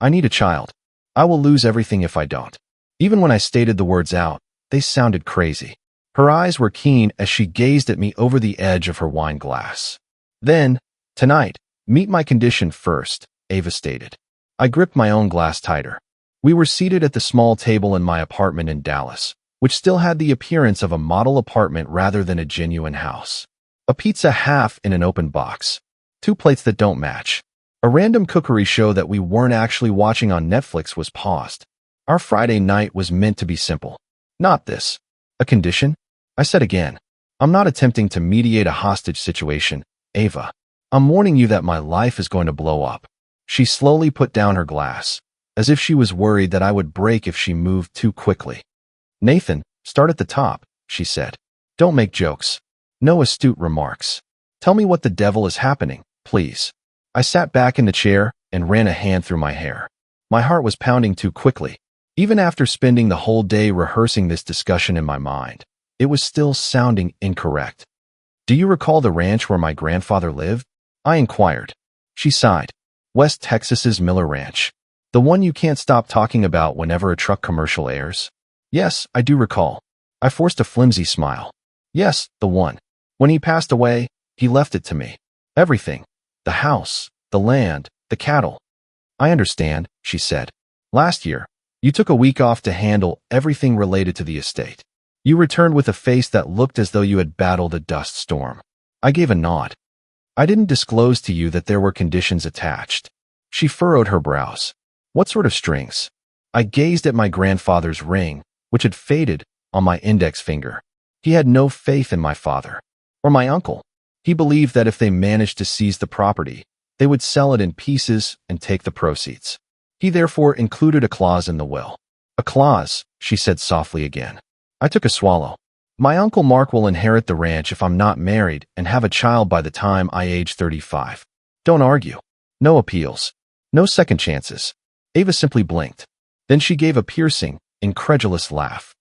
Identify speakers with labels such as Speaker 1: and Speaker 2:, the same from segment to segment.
Speaker 1: I need a child. I will lose everything if I don't. Even when I stated the words out, they sounded crazy. Her eyes were keen as she gazed at me over the edge of her wine glass. Then, tonight, meet my condition first, Ava stated. I gripped my own glass tighter. We were seated at the small table in my apartment in Dallas, which still had the appearance of a model apartment rather than a genuine house. A pizza half in an open box. 2 plates that don't match. A random cookery show that we weren't actually watching on Netflix was paused. Our Friday night was meant to be simple. Not this. A condition? I said again. I'm not attempting to mediate a hostage situation, Ava. I'm warning you that my life is going to blow up. She slowly put down her glass, as if she was worried that I would break if she moved too quickly. Nathan, start at the top, she said. Don't make jokes. No astute remarks. Tell me what the devil is happening, please. I sat back in the chair and ran a hand through my hair. My heart was pounding too quickly. Even after spending the whole day rehearsing this discussion in my mind, it was still sounding incorrect. Do you recall the ranch where my grandfather lived? I inquired. She sighed. West Texas's Miller Ranch. The one you can't stop talking about whenever a truck commercial airs? Yes, I do recall. I forced a flimsy smile. Yes, the one. When he passed away, he left it to me. Everything. The house, the land, the cattle. I understand, she said. Last year, you took a week off to handle everything related to the estate. You returned with a face that looked as though you had battled a dust storm. I gave a nod. I didn't disclose to you that there were conditions attached. She furrowed her brows. What sort of strings? I gazed at my grandfather's ring, which had faded, on my index finger. He had no faith in my father. Or my uncle. He believed that if they managed to seize the property, they would sell it in pieces and take the proceeds. He therefore included a clause in the will. A clause, she said softly again. I took a swallow. My Uncle Mark will inherit the ranch if I'm not married and have a child by the time I age 35. Don't argue. No appeals. No second chances. Ava simply blinked. Then she gave a piercing, incredulous laugh.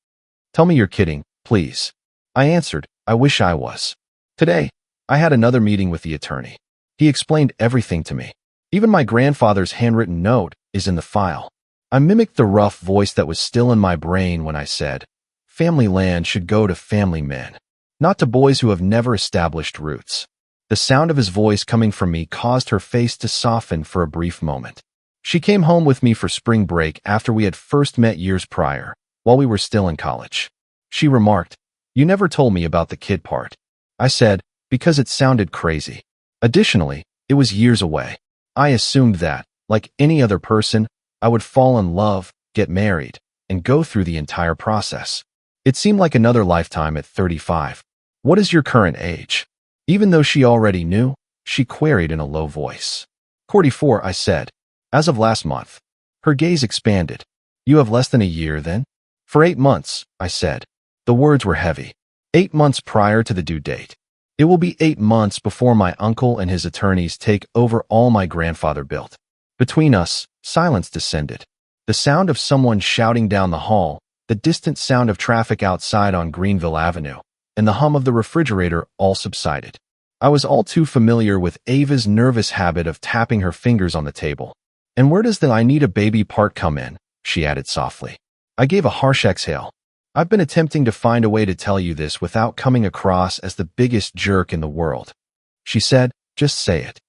Speaker 1: Tell me you're kidding, please. I answered, I wish I was. Today, I had another meeting with the attorney. He explained everything to me. Even my grandfather's handwritten note is in the file. I mimicked the rough voice that was still in my brain when I said, family land should go to family men, not to boys who have never established roots. The sound of his voice coming from me caused her face to soften for a brief moment. She came home with me for spring break after we had first met years prior, while we were still in college. She remarked, you never told me about the kid part. I said, because it sounded crazy. Additionally, it was years away. I assumed that, like any other person, I would fall in love, get married, and go through the entire process. It seemed like another lifetime at 35. What is your current age? Even though she already knew, she queried in a low voice. 44, I said. As of last month. Her gaze expanded. You have less than a year, then? For 8 months, I said. The words were heavy. 8 months prior to the due date. It will be 8 months before my uncle and his attorneys take over all my grandfather built. Between us, silence descended. The sound of someone shouting down the hall, the distant sound of traffic outside on Greenville Avenue, and the hum of the refrigerator all subsided. I was all too familiar with Ava's nervous habit of tapping her fingers on the table. And where does the I need a baby part come in? She added softly. I gave a harsh exhale. I've been attempting to find a way to tell you this without coming across as the biggest jerk in the world. She said, just say it.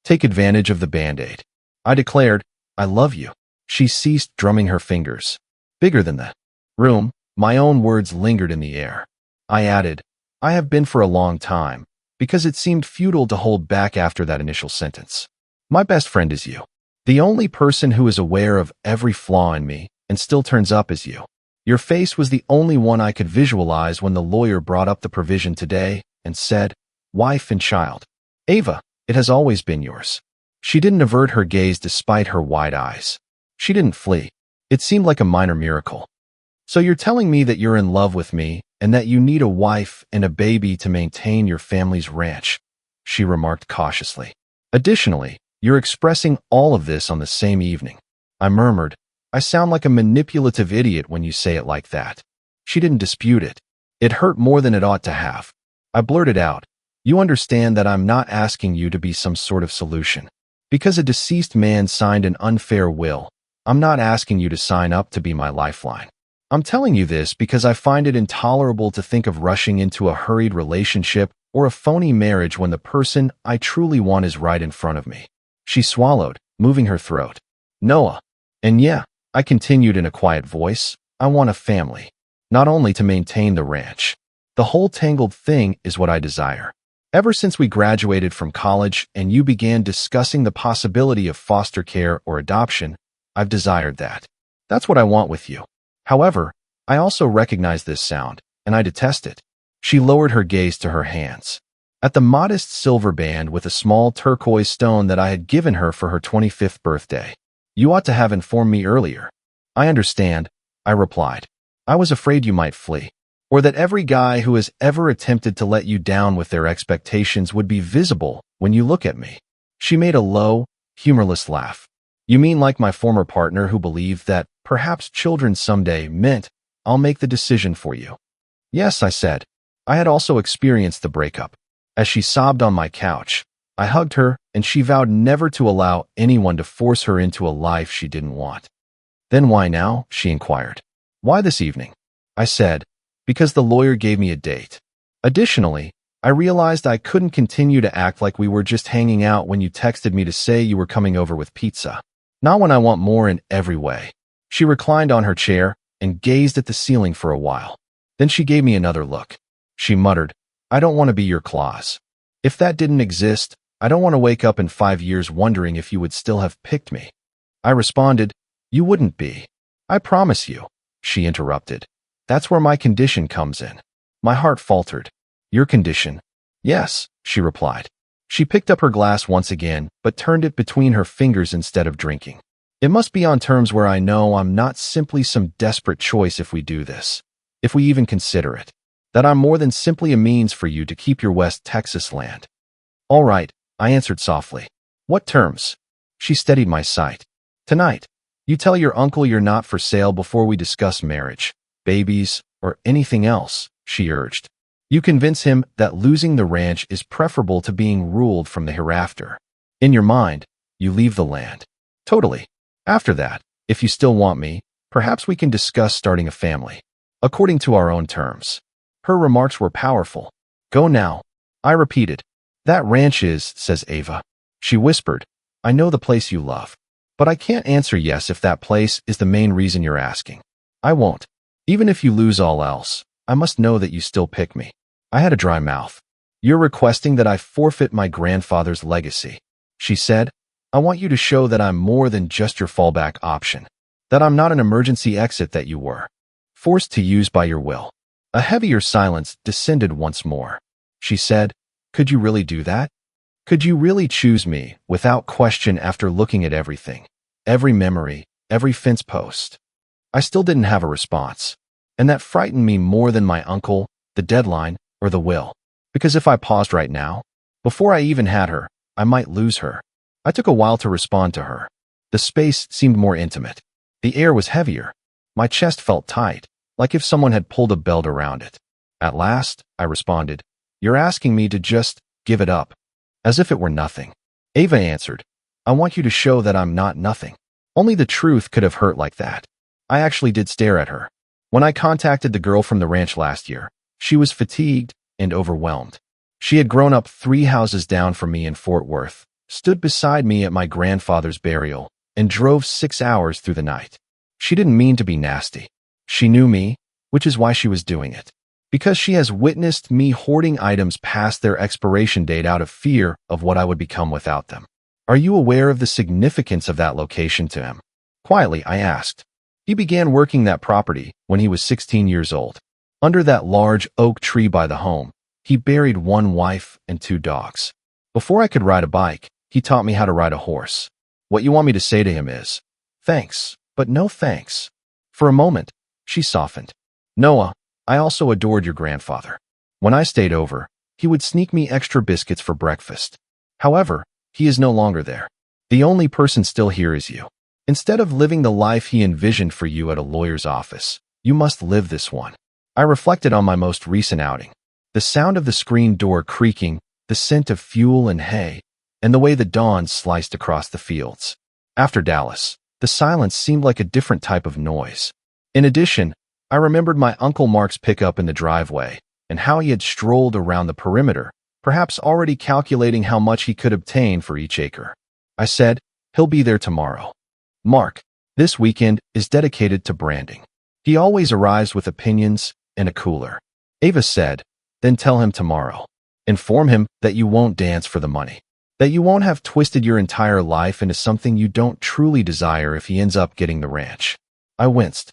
Speaker 1: Take advantage of the Band-Aid. I declared, I love you. She ceased drumming her fingers. Bigger than the room, my own words lingered in the air. I added, I have been for a long time, because it seemed futile to hold back after that initial sentence. My best friend is you. The only person who is aware of every flaw in me and still turns up is you. Your face was the only one I could visualize when the lawyer brought up the provision today and said, wife and child. Ava, it has always been yours. She didn't avert her gaze despite her wide eyes. She didn't flee. It seemed like a minor miracle. So you're telling me that you're in love with me and that you need a wife and a baby to maintain your family's ranch, she remarked cautiously. Additionally, you're expressing all of this on the same evening. I murmured, I sound like a manipulative idiot when you say it like that. She didn't dispute it. It hurt more than it ought to have. I blurted out, you understand that I'm not asking you to be some sort of solution. Because a deceased man signed an unfair will, I'm not asking you to sign up to be my lifeline. I'm telling you this because I find it intolerable to think of rushing into a hurried relationship or a phony marriage when the person I truly want is right in front of me. She swallowed, moving her throat. Noah. And yeah, I continued in a quiet voice, I want a family. Not only to maintain the ranch. The whole tangled thing is what I desire. Ever since we graduated from college and you began discussing the possibility of foster care or adoption, I've desired that. That's what I want with you. However, I also recognize this sound, and I detest it. She lowered her gaze to her hands. At the modest silver band with a small turquoise stone that I had given her for her 25th birthday. You ought to have informed me earlier. I understand, I replied. I was afraid you might flee, or that every guy who has ever attempted to let you down with their expectations would be visible when you look at me. She made a low, humorless laugh. You mean like my former partner who believed that perhaps children someday meant I'll make the decision for you? Yes, I said. I had also experienced the breakup. As she sobbed on my couch, I hugged her and she vowed never to allow anyone to force her into a life she didn't want. Then why now? She inquired. Why this evening? I said, because the lawyer gave me a date. Additionally, I realized I couldn't continue to act like we were just hanging out when you texted me to say you were coming over with pizza. Not when I want more in every way. She reclined on her chair and gazed at the ceiling for a while. Then she gave me another look. She muttered, I don't want to be your claws. If that didn't exist, I don't want to wake up in 5 years wondering if you would still have picked me. I responded, you wouldn't be. I promise you. She interrupted. That's where my condition comes in. My heart faltered. Your condition? Yes, she replied. She picked up her glass once again, but turned it between her fingers instead of drinking. It must be on terms where I know I'm not simply some desperate choice if we do this, if we even consider it, that I'm more than simply a means for you to keep your West Texas land. All right, I answered softly. What terms? She steadied my sight. Tonight, you tell your uncle you're not for sale before we discuss marriage, babies, or anything else, she urged. You convince him that losing the ranch is preferable to being ruled from the hereafter. In your mind, you leave the land. Totally. After that, if you still want me, perhaps we can discuss starting a family, according to our own terms. Her remarks were powerful. Go now. I repeated. That ranch is, says Ava. She whispered, I know the place you love. But I can't answer yes if that place is the main reason you're asking. I won't. Even if you lose all else, I must know that you still pick me. I had a dry mouth. You're requesting that I forfeit my grandfather's legacy. She said, I want you to show that I'm more than just your fallback option. That I'm not an emergency exit that you were forced to use by your will. A heavier silence descended once more. She said, could you really do that? Could you really choose me without question after looking at everything? Every memory, every fence post. I still didn't have a response. And that frightened me more than my uncle, the deadline, or the will. Because if I paused right now, before I even had her, I might lose her. I took a while to respond to her. The space seemed more intimate. The air was heavier. My chest felt tight, like if someone had pulled a belt around it. At last, I responded, you're asking me to just give it up. As if it were nothing. Ava answered, I want you to show that I'm not nothing. Only the truth could have hurt like that. I actually did stare at her. When I contacted the girl from the ranch last year, she was fatigued and overwhelmed. She had grown up 3 houses down from me in Fort Worth, stood beside me at my grandfather's burial, and drove 6 hours through the night. She didn't mean to be nasty. She knew me, which is why she was doing it. Because she has witnessed me hoarding items past their expiration date out of fear of what I would become without them. Are you aware of the significance of that location to him? Quietly, I asked. He began working that property when he was 16 years old. Under that large oak tree by the home, he buried 1 wife and 2 dogs. Before I could ride a bike, he taught me how to ride a horse. What you want me to say to him is, thanks, but no thanks. For a moment, she softened. Noah, I also adored your grandfather. When I stayed over, he would sneak me extra biscuits for breakfast. However, he is no longer there. The only person still here is you. Instead of living the life he envisioned for you at a lawyer's office, you must live this one. I reflected on my most recent outing. The sound of the screen door creaking, the scent of fuel and hay, and the way the dawn sliced across the fields. After Dallas, The silence seemed like a different type of noise. In addition, I remembered my Uncle Mark's pickup in the driveway and how he had strolled around the perimeter, perhaps already calculating how much he could obtain for each acre. I said, "He'll be there tomorrow." "Mark, this weekend is dedicated to branding. He always arrives with opinions and a cooler." Ava said, "Then tell him tomorrow. Inform him that you won't dance for the money, that you won't have twisted your entire life into something you don't truly desire if he ends up getting the ranch." I winced.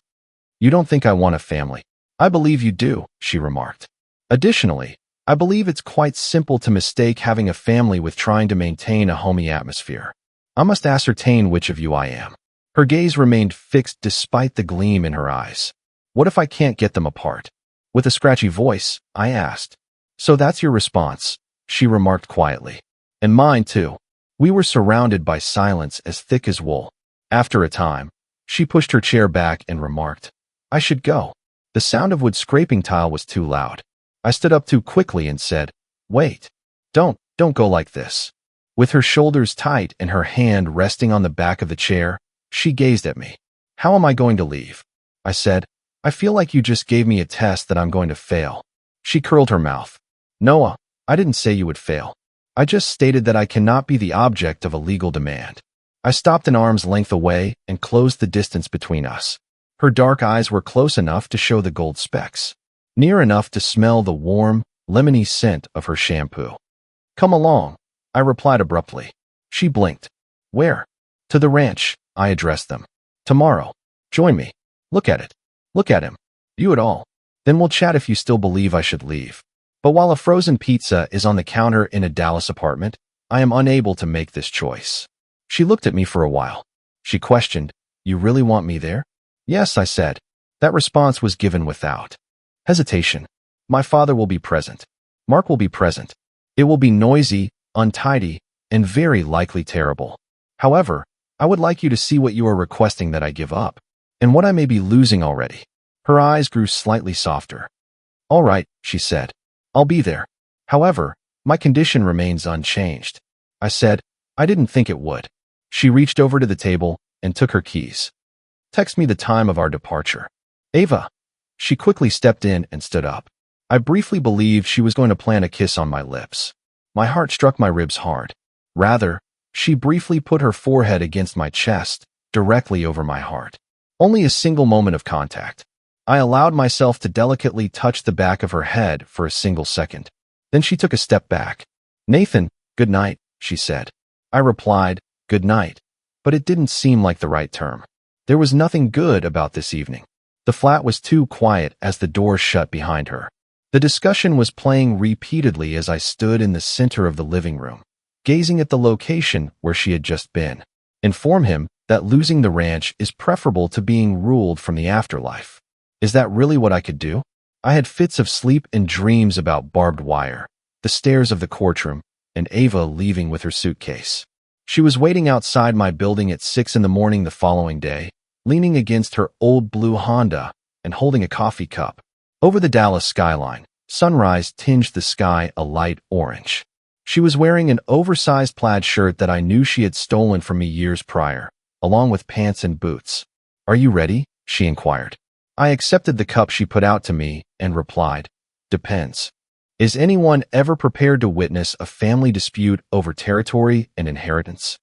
Speaker 1: "You don't think I want a family?" "I believe you do," she remarked. "Additionally, I believe it's quite simple to mistake having a family with trying to maintain a homey atmosphere. I must ascertain which of you I am." Her gaze remained fixed despite the gleam in her eyes. "What if I can't get them apart?" With a scratchy voice, I asked. "So that's your response," she remarked quietly. "And mine too." We were surrounded by silence as thick as wool. After a time, she pushed her chair back and remarked, "I should go." The sound of wood scraping tile was too loud. I stood up too quickly and said, "Wait. Don't go like this." With her shoulders tight and her hand resting on the back of the chair, she gazed at me. "How am I going to leave?" I said, "I feel like you just gave me a test that I'm going to fail." She curled her mouth. "Noah, I didn't say you would fail. I just stated that I cannot be the object of a legal demand." I stopped an arm's length away and closed the distance between us. Her dark eyes were close enough to show the gold specks, near enough to smell the warm, lemony scent of her shampoo. "Come along," I replied abruptly. She blinked. "Where?" "To the ranch," I addressed them. "Tomorrow. Join me. Look at it. Look at him. You at all. Then we'll chat if you still believe I should leave." But while a frozen pizza is on the counter in a Dallas apartment, I am unable to make this choice. She looked at me for a while. She questioned, "You really want me there?" "Yes," I said. That response was given without hesitation. "My father will be present. Mark will be present. It will be noisy, untidy, and very likely terrible. However, I would like you to see what you are requesting that I give up, and what I may be losing already." Her eyes grew slightly softer. "All right," she said. "I'll be there. However, my condition remains unchanged." I said, "I didn't think it would." She reached over to the table and took her keys. "Text me the time of our departure." "Ava." She quickly stepped in and stood up. I briefly believed she was going to plant a kiss on my lips. My heart struck my ribs hard. Rather, she briefly put her forehead against my chest, directly over my heart. Only a single moment of contact. I allowed myself to delicately touch the back of her head for a single second. Then she took a step back. "Nathan, good night," she said. I replied, "Good night," but it didn't seem like the right term. There was nothing good about this evening. The flat was too quiet as the door shut behind her. The discussion was playing repeatedly as I stood in the center of the living room, gazing at the location where she had just been. Inform him that losing the ranch is preferable to being ruled from the afterlife. Is that really what I could do? I had fits of sleep and dreams about barbed wire, the stairs of the courtroom, and Ava leaving with her suitcase. She was waiting outside my building at 6 a.m. the following day, leaning against her old blue Honda and holding a coffee cup. Over the Dallas skyline, sunrise tinged the sky a light orange. She was wearing an oversized plaid shirt that I knew she had stolen from me years prior, along with pants and boots. "Are you ready?" she inquired. I accepted the cup she put out to me and replied, "Depends. Is anyone ever prepared to witness a family dispute over territory and inheritance?"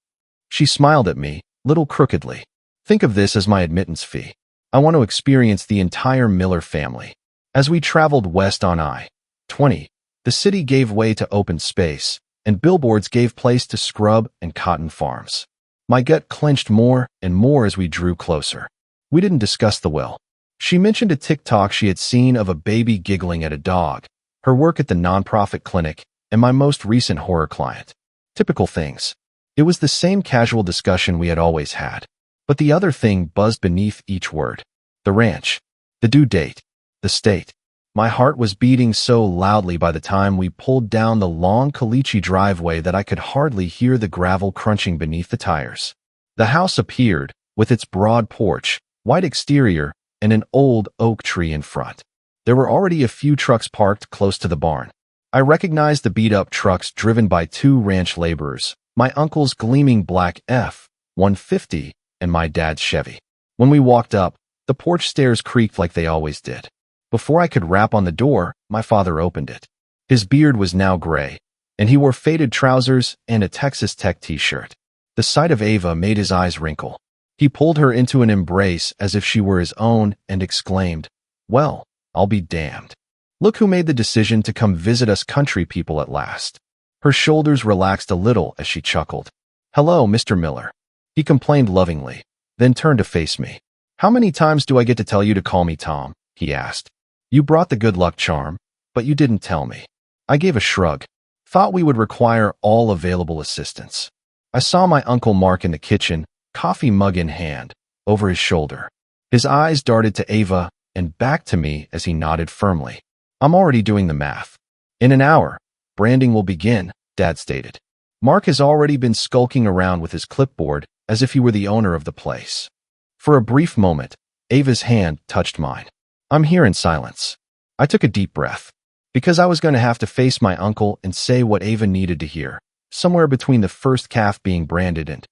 Speaker 1: She smiled at me, little crookedly. "Think of this as my admittance fee. I want to experience the entire Miller family." As we traveled west on I-20, the city gave way to open space, and billboards gave place to scrub and cotton farms. My gut clenched more and more as we drew closer. We didn't discuss the will. She mentioned a TikTok she had seen of a baby giggling at a dog, her work at the nonprofit clinic, and my most recent horror client. Typical things. It was the same casual discussion we had always had. But the other thing buzzed beneath each word. The ranch. The due date. The state. My heart was beating so loudly by the time we pulled down the long caliche driveway that I could hardly hear the gravel crunching beneath the tires. The house appeared, with its broad porch, white exterior, and an old oak tree in front. There were already a few trucks parked close to the barn. I recognized the beat-up trucks driven by two ranch laborers, my uncle's gleaming black F-150 and my dad's Chevy. When we walked up, the porch stairs creaked like they always did. Before I could rap on the door, my father opened it. His beard was now gray, and he wore faded trousers and a Texas Tech t-shirt. The sight of Ava made his eyes wrinkle. He pulled her into an embrace as if she were his own and exclaimed, "Well, I'll be damned. Look who made the decision to come visit us country people at last." Her shoulders relaxed a little as she chuckled. "Hello, Mr. Miller." He complained lovingly, then turned to face me. "How many times do I get to tell you to call me Tom?" he asked. "You brought the good luck charm, but you didn't tell me." I gave a shrug. Thought we would require all available assistance. I saw my Uncle Mark in the kitchen, coffee mug in hand, over his shoulder. His eyes darted to Ava and back to me as he nodded firmly. "I'm already doing the math. In an hour, branding will begin," Dad stated. Mark has already been skulking around with his clipboard as if he were the owner of the place. For a brief moment, Ava's hand touched mine. I'm here in silence. I took a deep breath, because I was going to have to face my uncle and say what Ava needed to hear, somewhere between the first calf being branded and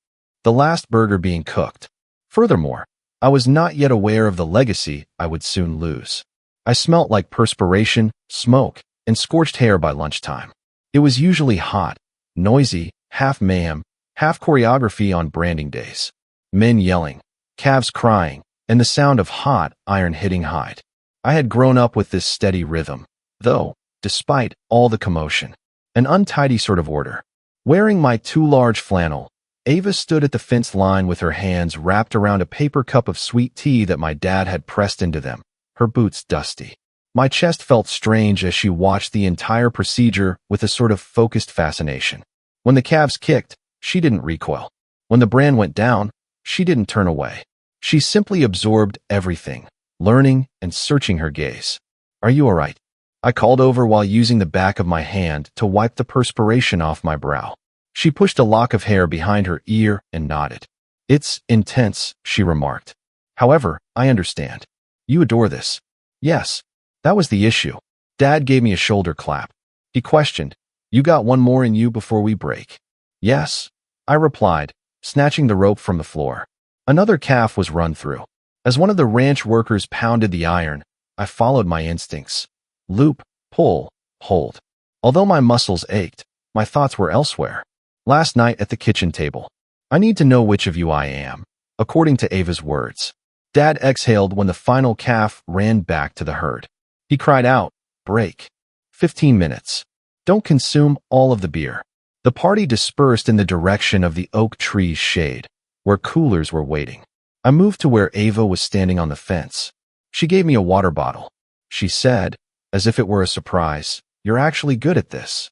Speaker 1: the last burger being cooked. Furthermore, I was not yet aware of the legacy I would soon lose. I smelt like perspiration, smoke, and scorched hair by lunchtime. It was usually hot, noisy, half mayhem, half choreography on branding days. Men yelling, calves crying, and the sound of hot iron hitting hide. I had grown up with this steady rhythm, though, despite all the commotion, an untidy sort of order. Wearing my too large flannel, Ava stood at the fence line with her hands wrapped around a paper cup of sweet tea that my dad had pressed into them, her boots dusty. My chest felt strange as she watched the entire procedure with a sort of focused fascination. When the calves kicked, she didn't recoil. When the brand went down, she didn't turn away. She simply absorbed everything, learning and searching her gaze. "Are you all right?" I called over while using the back of my hand to wipe the perspiration off my brow. She pushed a lock of hair behind her ear and nodded. "It's intense," she remarked. "However, I understand. You adore this." "Yes, that was the issue." Dad gave me a shoulder clap. He questioned, "You got one more in you before we break?" "Yes," I replied, snatching the rope from the floor. Another calf was run through. As one of the ranch workers pounded the iron, I followed my instincts. Loop, pull, hold. Although my muscles ached, my thoughts were elsewhere. Last night at the kitchen table. "I need to know which of you I am," according to Ava's words. Dad exhaled when the final calf ran back to the herd. He cried out, "Break. 15 minutes. Don't consume all of the beer." The party dispersed in the direction of the oak tree's shade, where coolers were waiting. I moved to where Ava was standing on the fence. She gave me a water bottle. She said, as if it were a surprise, "You're actually good at this."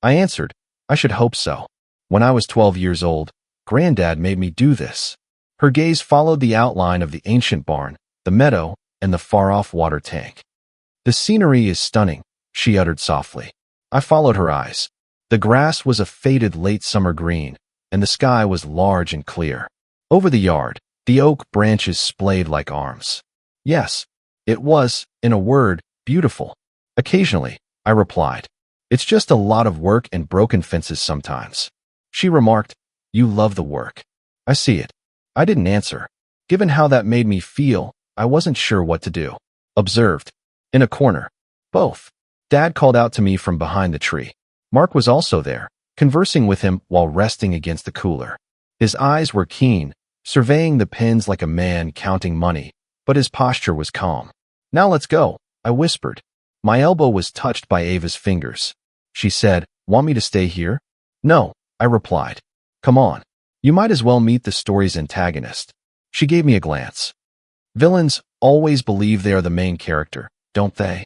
Speaker 1: I answered, "I should hope so. When I was 12 years old, Granddad made me do this." Her gaze followed the outline of the ancient barn, the meadow, and the far-off water tank. "The scenery is stunning," she uttered softly. I followed her eyes. The grass was a faded late summer green, and the sky was large and clear. Over the yard, the oak branches splayed like arms. Yes, it was, in a word, beautiful. Occasionally, I replied. "It's just a lot of work and broken fences sometimes." She remarked, "You love the work." "I see it." I didn't answer. Given how that made me feel, I wasn't sure what to do. Observed. In a corner. Both. Dad called out to me from behind the tree. Mark was also there, conversing with him while resting against the cooler. His eyes were keen, surveying the pins like a man counting money, but his posture was calm. "Now let's go," I whispered. My elbow was touched by Ava's fingers. She said, "Want me to stay here?" "No," I replied. "Come on. You might as well meet the story's antagonist." She gave me a glance. "Villains always believe they are the main character, don't they?"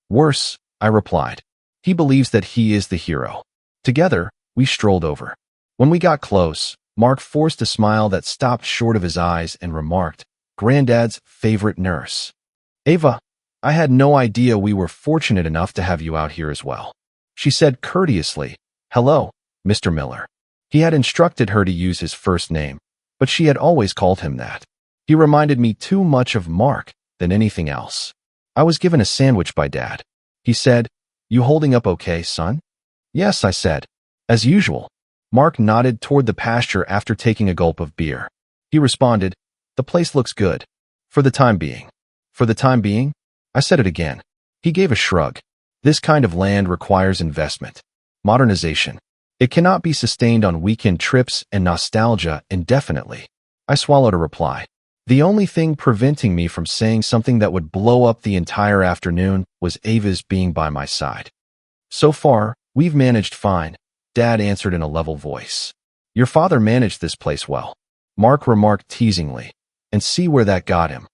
Speaker 1: "Worse," I replied. "He believes that he is the hero." Together, we strolled over. When we got close, Mark forced a smile that stopped short of his eyes and remarked, "Granddad's favorite nurse." "Ava, I had no idea we were fortunate enough to have you out here as well." She said courteously, "Hello, Mr. Miller." He had instructed her to use his first name, but she had always called him that. He reminded me too much of Mark than anything else. I was given a sandwich by Dad. He said, "You holding up okay, son?" "Yes," I said. "As usual." Mark nodded toward the pasture after taking a gulp of beer. He responded, "The place looks good. For the time being." For the time being? I said it again. He gave a shrug. "This kind of land requires investment. Modernization. It cannot be sustained on weekend trips and nostalgia indefinitely." I swallowed a reply. The only thing preventing me from saying something that would blow up the entire afternoon was Ava's being by my side. "So far, we've managed fine," Dad answered in a level voice. "Your father managed this place well," Mark remarked teasingly. "And see where that got him.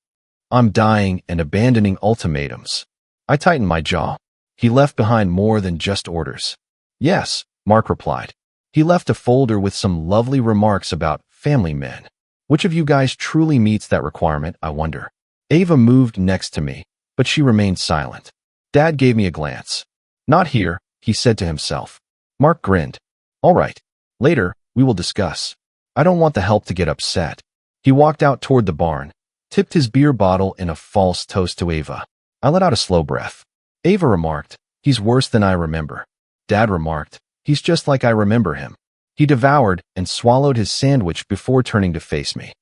Speaker 1: I'm dying and abandoning ultimatums." I tightened my jaw. "He left behind more than just orders." "Yes," Mark replied. "He left a folder with some lovely remarks about family men. Which of you guys truly meets that requirement, I wonder?" Ava moved next to me, but she remained silent. Dad gave me a glance. "Not here," he said to himself. Mark grinned. "All right. Later, we will discuss. I don't want the help to get upset." He walked out toward the barn, tipped his beer bottle in a false toast to Ava. I let out a slow breath. Ava remarked, "He's worse than I remember." Dad remarked, "He's just like I remember him." He devoured and swallowed his sandwich before turning to face me.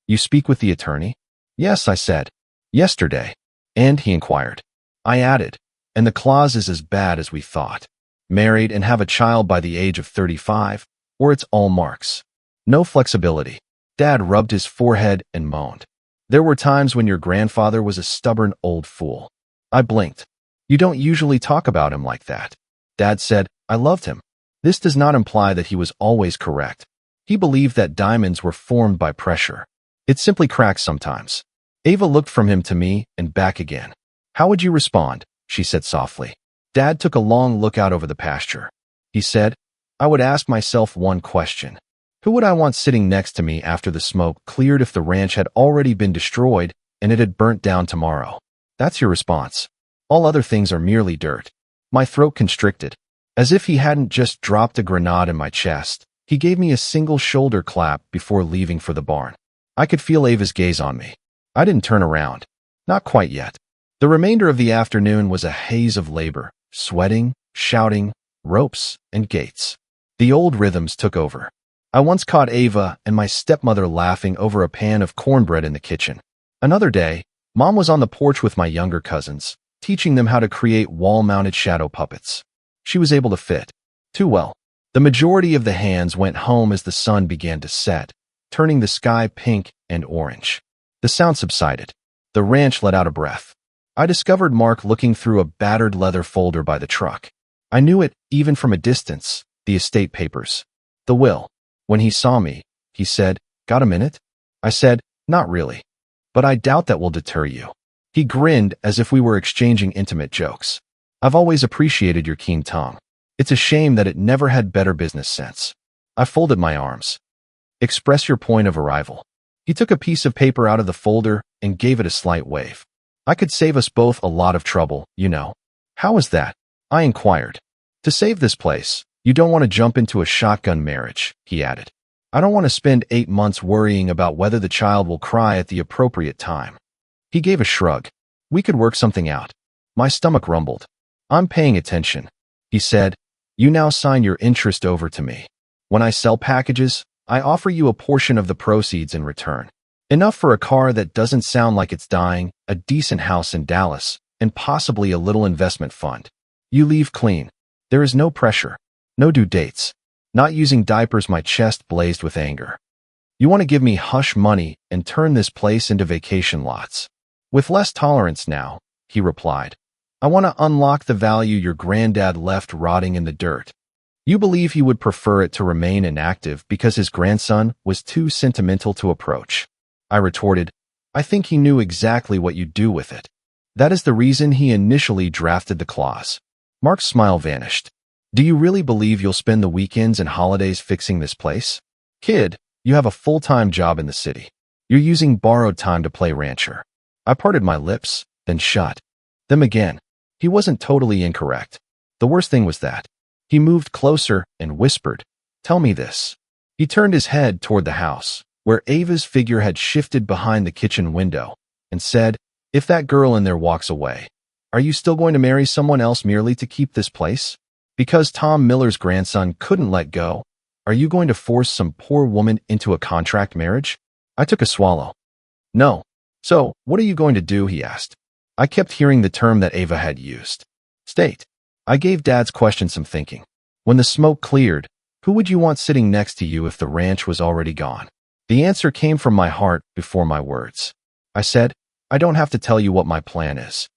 Speaker 1: "You speak with the attorney?" "Yes," I said. "Yesterday." "And?" he inquired. I added, "And the clause is as bad as we thought. Married and have a child by the age of 35, or it's all marks. No flexibility." Dad rubbed his forehead and moaned. "There were times when your grandfather was a stubborn old fool." I blinked. "You don't usually talk about him like that." Dad said, "I loved him. This does not imply that he was always correct. He believed that diamonds were formed by pressure. It simply cracks sometimes." Ava looked from him to me and back again. "How would you respond?" she said softly. Dad took a long look out over the pasture. He said, "I would ask myself one question. Who would I want sitting next to me after the smoke cleared if the ranch had already been destroyed and it had burnt down tomorrow?" That's your response. All other things are merely dirt. My throat constricted. As if he hadn't just dropped a grenade in my chest, he gave me a single shoulder clap before leaving for the barn. I could feel Ava's gaze on me. I didn't turn around. Not quite yet. The remainder of the afternoon was a haze of labor, sweating, shouting, ropes, and gates. The old rhythms took over. I once caught Ava and my stepmother laughing over a pan of cornbread in the kitchen. Another day, Mom was on the porch with my younger cousins, teaching them how to create wall-mounted shadow puppets. She was able to fit. Too well. The majority of the hands went home as the sun began to set, turning the sky pink and orange. The sound subsided. The ranch let out a breath. I discovered Mark looking through a battered leather folder by the truck. I knew it, even from a distance, the estate papers. The will. When he saw me, he said, "Got a minute?" I said, "Not really. But I doubt that will deter you." He grinned as if we were exchanging intimate jokes. "I've always appreciated your keen tongue. It's a shame that it never had better business sense." I folded my arms. "Express your point of arrival." He took a piece of paper out of the folder and gave it a slight wave. "I could save us both a lot of trouble, you know." "How is that?" I inquired. "To save this place, you don't want to jump into a shotgun marriage," he added. "I don't want to spend 8 months worrying about whether the child will cry at the appropriate time." He gave a shrug. "We could work something out." My stomach rumbled. "I'm paying attention," he said. "You now sign your interest over to me. When I sell packages, I offer you a portion of the proceeds in return. Enough for a car that doesn't sound like it's dying, a decent house in Dallas, and possibly a little investment fund. You leave clean. There is no pressure. No due dates. Not using diapers." My chest blazed with anger. "You want to give me hush money and turn this place into vacation lots." "With less tolerance now," he replied. "I want to unlock the value your granddad left rotting in the dirt." "You believe he would prefer it to remain inactive because his grandson was too sentimental to approach." I retorted, "I think he knew exactly what you'd do with it. That is the reason he initially drafted the clause." Mark's smile vanished. "Do you really believe you'll spend the weekends and holidays fixing this place? Kid, you have a full-time job in the city. You're using borrowed time to play rancher." I parted my lips, then shut them again. He wasn't totally incorrect. The worst thing was that he moved closer and whispered, "Tell me this." He turned his head toward the house, where Ava's figure had shifted behind the kitchen window, and said, "If that girl in there walks away, are you still going to marry someone else merely to keep this place? Because Tom Miller's grandson couldn't let go, are you going to force some poor woman into a contract marriage?" I took a swallow. No. So, what are you going to do? He asked. I kept hearing the term that Ava had used. State. I gave Dad's question some thinking. When the smoke cleared, who would you want sitting next to you if the ranch was already gone? The answer came from my heart before my words. I said, I don't have to tell you what my plan is.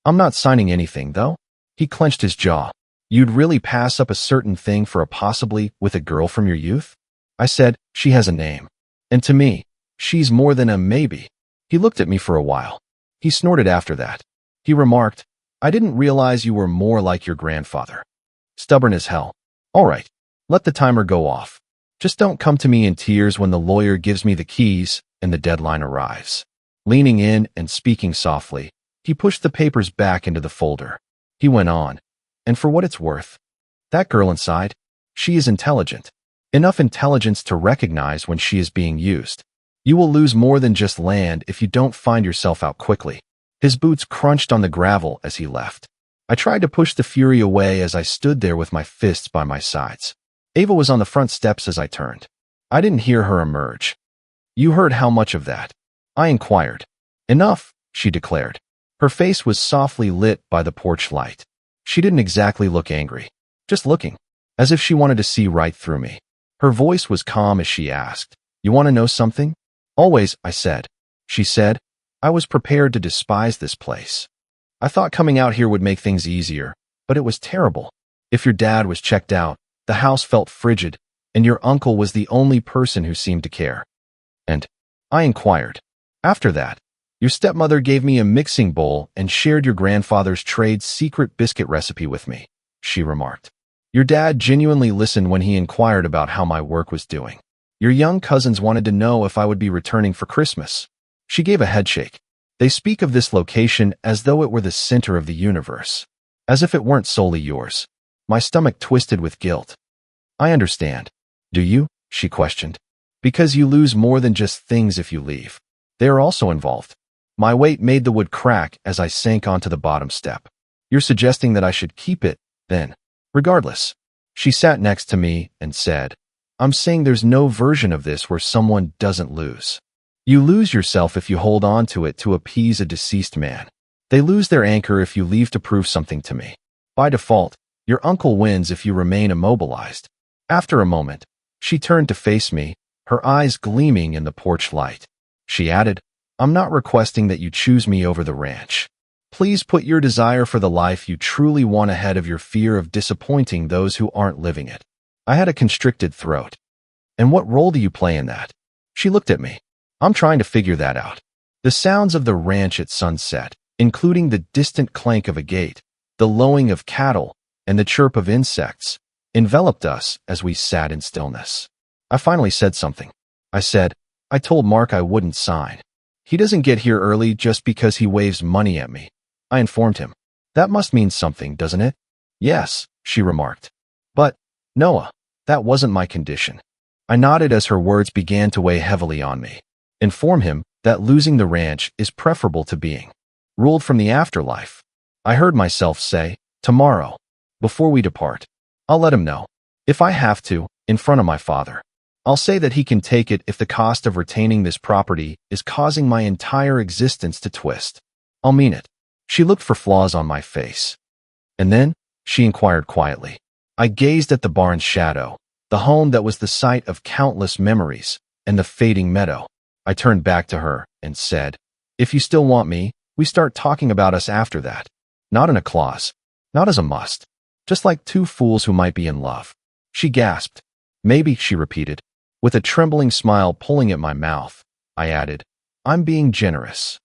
Speaker 1: I'm not signing anything, though. He clenched his jaw. You'd really pass up a certain thing for a possibly with a girl from your youth? I said, she has a name. And to me, she's more than a maybe. He looked at me for a while. He snorted after that. He remarked, I didn't realize you were more like your grandfather. Stubborn as hell. All right, let the timer go off. Just don't come to me in tears when the lawyer gives me the keys and the deadline arrives. Leaning in and speaking softly, he pushed the papers back into the folder. He went on, and for what it's worth, that girl inside, she is intelligent. Enough intelligence to recognize when she is being used. You will lose more than just land if you don't find yourself out quickly. His boots crunched on the gravel as he left. I tried to push the fury away as I stood there with my fists by my sides. Ava was on the front steps as I turned. I didn't hear her emerge. You heard how much of that? I inquired. Enough, she declared. Her face was softly lit by the porch light. She didn't exactly look angry, just looking, as if she wanted to see right through me. Her voice was calm as she asked, You want to know something? Always, I said. She said, I was prepared to despise this place. I thought coming out here would make things easier, but it was terrible. If your dad was checked out, the house felt frigid, and your uncle was the only person who seemed to care. And I inquired. After that, your stepmother gave me a mixing bowl and shared your grandfather's trade secret biscuit recipe with me, she remarked. Your dad genuinely listened when he inquired about how my work was doing. Your young cousins wanted to know if I would be returning for Christmas. She gave a headshake. They speak of this location as though it were the center of the universe, as if it weren't solely yours. My stomach twisted with guilt. I understand. Do you? She questioned. Because you lose more than just things if you leave. They are also involved. My weight made the wood crack as I sank onto the bottom step. You're suggesting that I should keep it, then. Regardless. She sat next to me and said, I'm saying there's no version of this where someone doesn't lose. You lose yourself if you hold on to it to appease a deceased man. They lose their anchor if you leave to prove something to me. By default, your uncle wins if you remain immobilized. After a moment, she turned to face me, her eyes gleaming in the porch light. She added, I'm not requesting that you choose me over the ranch. Please put your desire for the life you truly want ahead of your fear of disappointing those who aren't living it. I had a constricted throat. And what role do you play in that? She looked at me. I'm trying to figure that out. The sounds of the ranch at sunset, including the distant clank of a gate, the lowing of cattle, and the chirp of insects, enveloped us as we sat in stillness. I finally said something. I said, I told Mark I wouldn't sign. He doesn't get here early just because he waves money at me. I informed him. That must mean something, doesn't it? Yes, she remarked. But, Noah, that wasn't my condition. I nodded as her words began to weigh heavily on me. Inform him that losing the ranch is preferable to being ruled from the afterlife. I heard myself say, tomorrow, before we depart. I'll let him know. If I have to, in front of my father. I'll say that he can take it if the cost of retaining this property is causing my entire existence to twist. I'll mean it. She looked for flaws on my face. And then, she inquired quietly. I gazed at the barn's shadow, the home that was the site of countless memories, and the fading meadow. I turned back to her and said, If you still want me, we start talking about us after that. Not in a clause. Not as a must. Just like two fools who might be in love. She gasped. Maybe, she repeated. With a trembling smile pulling at my mouth, I added, I'm being generous.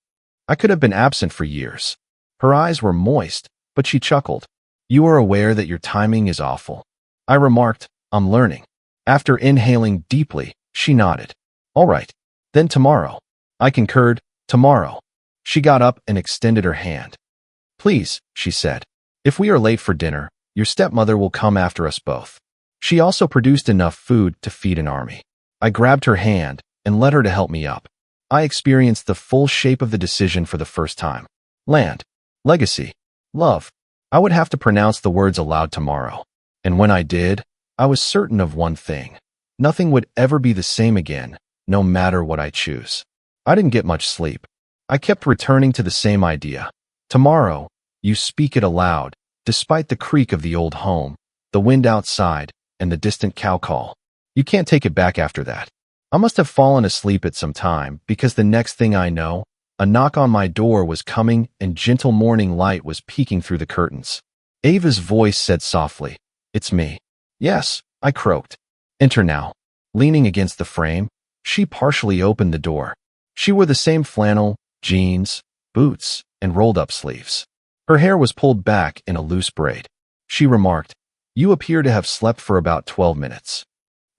Speaker 1: I could have been absent for years. Her eyes were moist, but she chuckled. You are aware that your timing is awful. I remarked, I'm learning. After inhaling deeply, she nodded. All right. Then tomorrow. I concurred, tomorrow. She got up and extended her hand. Please, she said. If we are late for dinner, your stepmother will come after us both. She also produced enough food to feed an army. I grabbed her hand and led her to help me up. I experienced the full shape of the decision for the first time. Land. Legacy. Love. I would have to pronounce the words aloud tomorrow. And when I did, I was certain of one thing. Nothing would ever be the same again, no matter what I choose. I didn't get much sleep. I kept returning to the same idea. Tomorrow, you speak it aloud, despite the creak of the old home, the wind outside, and the distant cow call. You can't take it back after that. I must have fallen asleep at some time, because the next thing I know, a knock on my door was coming and gentle morning light was peeking through the curtains. Ava's voice said softly, "It's me." "Yes," I croaked. "Enter now." Leaning against the frame, she partially opened the door. She wore the same flannel, jeans, boots, and rolled-up sleeves. Her hair was pulled back in a loose braid. She remarked, "You appear to have slept for about 12 minutes.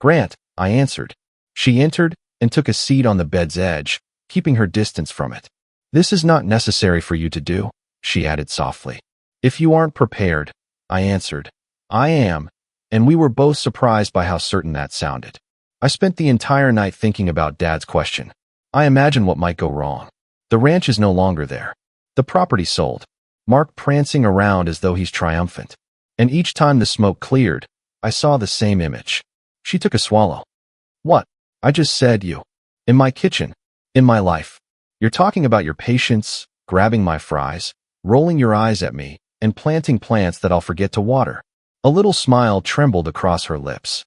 Speaker 1: "Grant," I answered. She entered and took a seat on the bed's edge, keeping her distance from it. "This is not necessary for you to do," she added softly. "If you aren't prepared," I answered. "I am," and we were both surprised by how certain that sounded. I spent the entire night thinking about Dad's question. I imagined what might go wrong. The ranch is no longer there. The property sold. Mark prancing around as though he's triumphant. And each time the smoke cleared, I saw the same image. She took a swallow. "What?" "I just said you. In my kitchen. In my life. You're talking about your patience, grabbing my fries, rolling your eyes at me, and planting plants that I'll forget to water." A little smile trembled across her lips.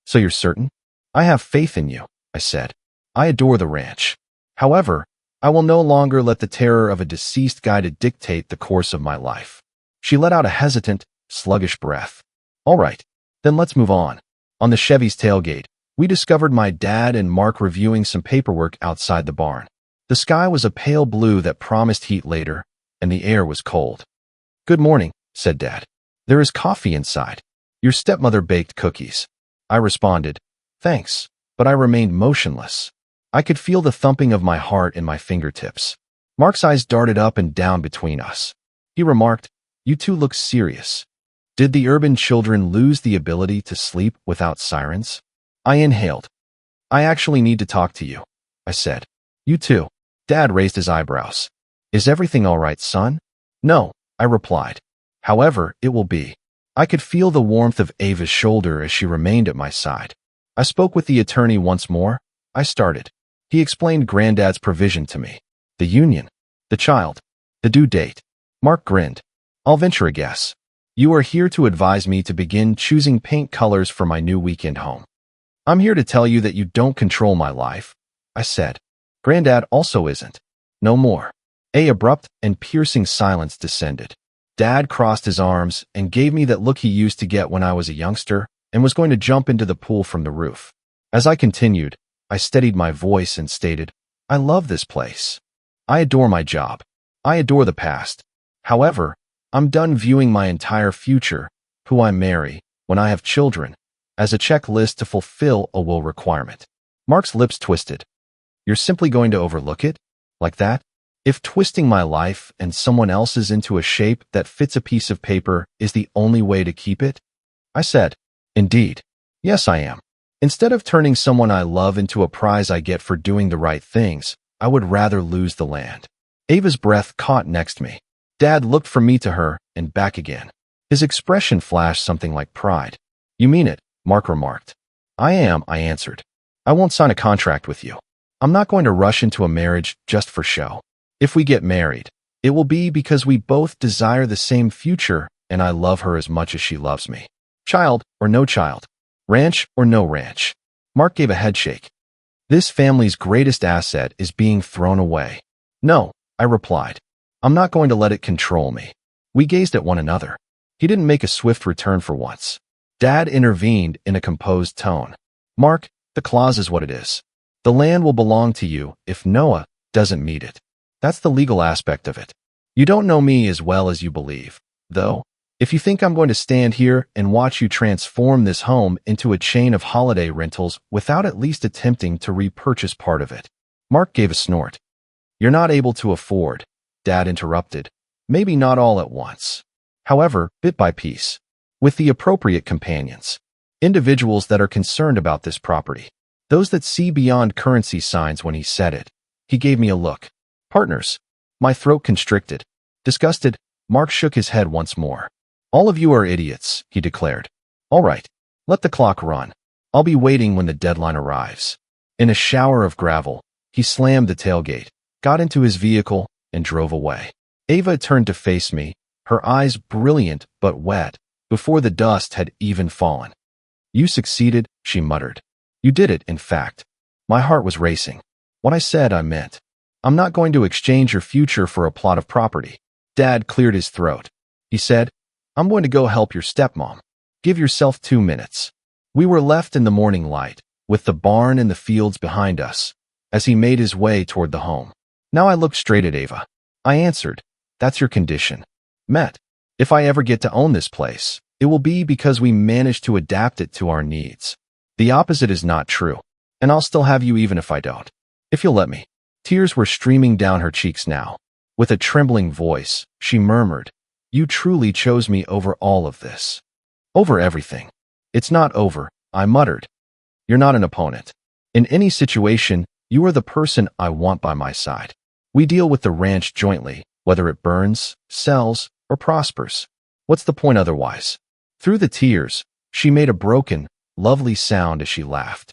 Speaker 1: "So you're certain?" "I have faith in you," I said. "I adore the ranch. However, I will no longer let the terror of a deceased guy to dictate the course of my life." She let out a hesitant, sluggish breath. "All right, then let's move on." On the Chevy's tailgate, we discovered my dad and Mark reviewing some paperwork outside the barn. The sky was a pale blue that promised heat later, and the air was cold. "Good morning," said Dad. "There is coffee inside. Your stepmother baked cookies." I responded, "Thanks," but I remained motionless. I could feel the thumping of my heart in my fingertips. Mark's eyes darted up and down between us. He remarked, "You two look serious. Did the urban children lose the ability to sleep without sirens?" I inhaled. "I actually need to talk to you," I said. "You too." Dad raised his eyebrows. "Is everything all right, son?" "No," I replied. "However, it will be." I could feel the warmth of Ava's shoulder as she remained at my side. I spoke with the attorney once more. I started. He explained Granddad's provision to me. The union. The child. The due date. Mark grinned. "I'll venture a guess. You are here to advise me to begin choosing paint colors for my new weekend home." "I'm here to tell you that you don't control my life," I said. "Granddad also isn't." No more. A abrupt and piercing silence descended. Dad crossed his arms and gave me that look he used to get when I was a youngster and was going to jump into the pool from the roof. As I continued, I steadied my voice and stated, "I love this place. I adore my job. I adore the past. However, I'm done viewing my entire future, who I marry, when I have children, as a checklist to fulfill a will requirement." Mark's lips twisted. "You're simply going to overlook it? Like that? If twisting my life and someone else's into a shape that fits a piece of paper is the only way to keep it?" I said, "Indeed. Yes, I am. Instead of turning someone I love into a prize I get for doing the right things, I would rather lose the land." Ava's breath caught next me. Dad looked from me to her and back again. His expression flashed something like pride. "You mean it," Mark remarked. "I am," I answered. "I won't sign a contract with you. I'm not going to rush into a marriage just for show. If we get married, it will be because we both desire the same future and I love her as much as she loves me. Child or no child. Ranch or no ranch." Mark gave a headshake. "This family's greatest asset is being thrown away." "No," I replied. "I'm not going to let it control me." We gazed at one another. He didn't make a swift return for once. Dad intervened in a composed tone. "Mark, the clause is what it is. The land will belong to you if Noah doesn't meet it. That's the legal aspect of it. You don't know me as well as you believe, though. If you think I'm going to stand here and watch you transform this home into a chain of holiday rentals without at least attempting to repurchase part of it." Mark gave a snort. "You're not able to afford," Dad interrupted. "Maybe not all at once. However, bit by piece. With the appropriate companions. Individuals that are concerned about this property. Those that see beyond currency signs." When he said it, he gave me a look. "Partners." My throat constricted. Disgusted, Mark shook his head once more. "All of you are idiots," he declared. "All right, let the clock run. I'll be waiting when the deadline arrives." In a shower of gravel, he slammed the tailgate, got into his vehicle, and drove away. Ava turned to face me, her eyes brilliant but wet, before the dust had even fallen. "You succeeded," she muttered. "You did it, in fact." My heart was racing. What I said, I meant. "I'm not going to exchange your future for a plot of property." Dad cleared his throat. He said, "I'm going to go help your stepmom. Give yourself 2 minutes." We were left in the morning light, with the barn and the fields behind us, as he made his way toward the home. Now I looked straight at Ava. I answered, "That's your condition. Met. If I ever get to own this place, it will be because we managed to adapt it to our needs. The opposite is not true, and I'll still have you even if I don't. If you'll let me." Tears were streaming down her cheeks now. With a trembling voice, she murmured, "You truly chose me over all of this." "Over everything." "It's not over," I muttered. "You're not an opponent. In any situation, you are the person I want by my side. We deal with the ranch jointly, whether it burns, sells, or prospers. What's the point otherwise?" Through the tears, she made a broken, lovely sound as she laughed.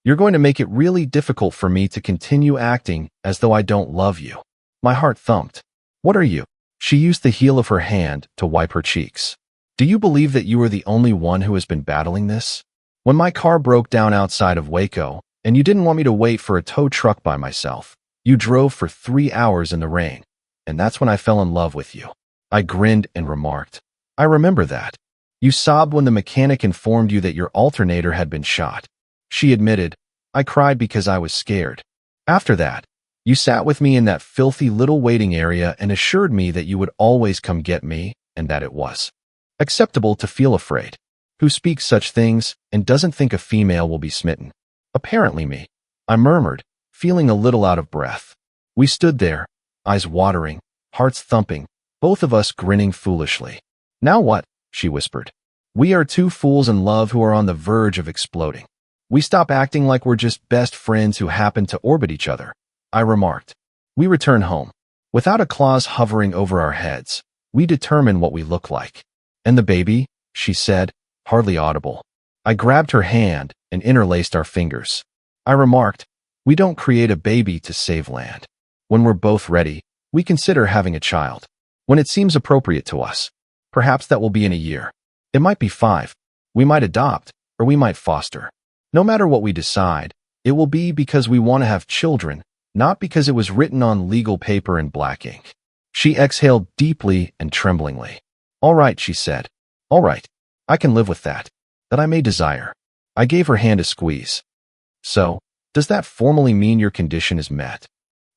Speaker 1: "You're going to make it really difficult for me to continue acting as though I don't love you." My heart thumped. "What are you?" She used the heel of her hand to wipe her cheeks. "Do you believe that you are the only one who has been battling this? When my car broke down outside of Waco, and you didn't want me to wait for a tow truck by myself, you drove for 3 hours in the rain, and that's when I fell in love with you." I grinned and remarked, "I remember that. You sobbed when the mechanic informed you that your alternator had been shot." She admitted, "I cried because I was scared. After that, you sat with me in that filthy little waiting area and assured me that you would always come get me and that it was acceptable to feel afraid. Who speaks such things and doesn't think a female will be smitten?" "Apparently me," I murmured, feeling a little out of breath. We stood there, eyes watering, hearts thumping, both of us grinning foolishly. "Now what?" she whispered. "We are two fools in love who are on the verge of exploding. We stop acting like we're just best friends who happen to orbit each other," I remarked. We return home. Without a clause hovering over our heads, we determine what we look like. "And the baby?" she said, hardly audible. I grabbed her hand and interlaced our fingers. I remarked, "We don't create a baby to save land. When we're both ready, we consider having a child. When it seems appropriate to us. Perhaps that will be in a year. It might be 5. We might adopt, or we might foster. No matter what we decide, it will be because we want to have children, not because it was written on legal paper in black ink." She exhaled deeply and tremblingly. "All right," she said. "All right. I can live with that. That I may desire." I gave her hand a squeeze. "So, does that formally mean your condition is met?"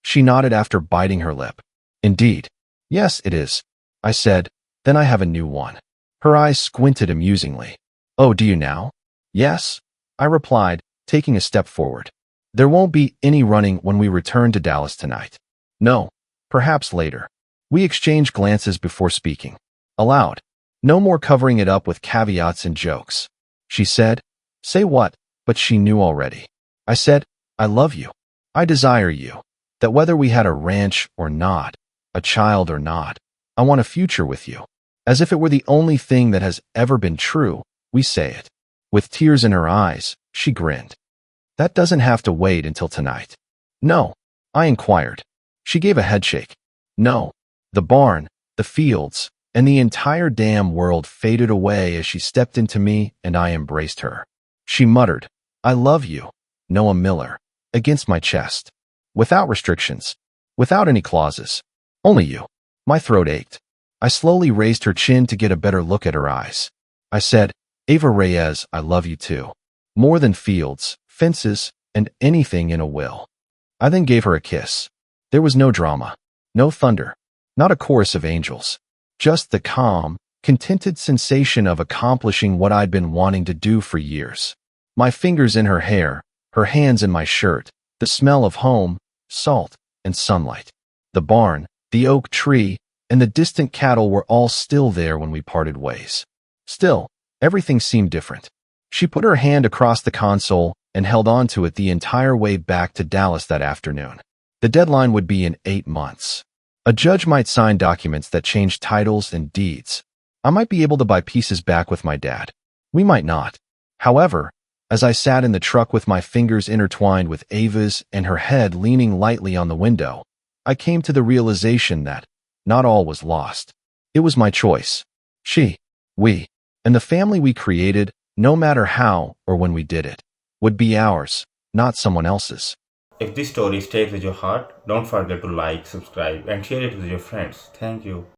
Speaker 1: She nodded after biting her lip. "Indeed. Yes, it is," I said. "Then I have a new one." Her eyes squinted amusingly. "Oh, do you now?" "Yes," I replied, taking a step forward. "There won't be any running when we return to Dallas tonight." "No, perhaps later." We exchanged glances before speaking. Aloud. "No more covering it up with caveats and jokes." She said, "Say what?" But she knew already. I said, "I love you. I desire you. That whether we had a ranch or not, a child or not, I want a future with you." As if it were the only thing that has ever been true, we say it. With tears in her eyes, she grinned. "That doesn't have to wait until tonight." "No?" I inquired. She gave a headshake. "No." The barn, the fields, and the entire damn world faded away as she stepped into me and I embraced her. She muttered, "I love you, Noah Miller," against my chest. Without restrictions. Without any clauses. Only you. My throat ached. I slowly raised her chin to get a better look at her eyes. I said, "Ava Reyes, I love you too. More than fields, fences, and anything in a will." I then gave her a kiss. There was no drama. No thunder. Not a chorus of angels. Just the calm, contented sensation of accomplishing what I'd been wanting to do for years. My fingers in her hair, her hands in my shirt, the smell of home, salt, and sunlight. The barn, the oak tree, and the distant cattle were all still there when we parted ways. Still, everything seemed different. She put her hand across the console and held on to it the entire way back to Dallas that afternoon. The deadline would be in 8 months. A judge might sign documents that changed titles and deeds. I might be able to buy pieces back with my dad. We might not. However, As I sat in the truck with my fingers intertwined with Ava's and her head leaning lightly on the window, I came to the realization that not all was lost. It was my choice. She, we, and the family we created, no matter how or when we did it, would be ours, not someone else's.
Speaker 2: If this story stayed with your heart, don't forget to like, subscribe, and share it with your friends. Thank you.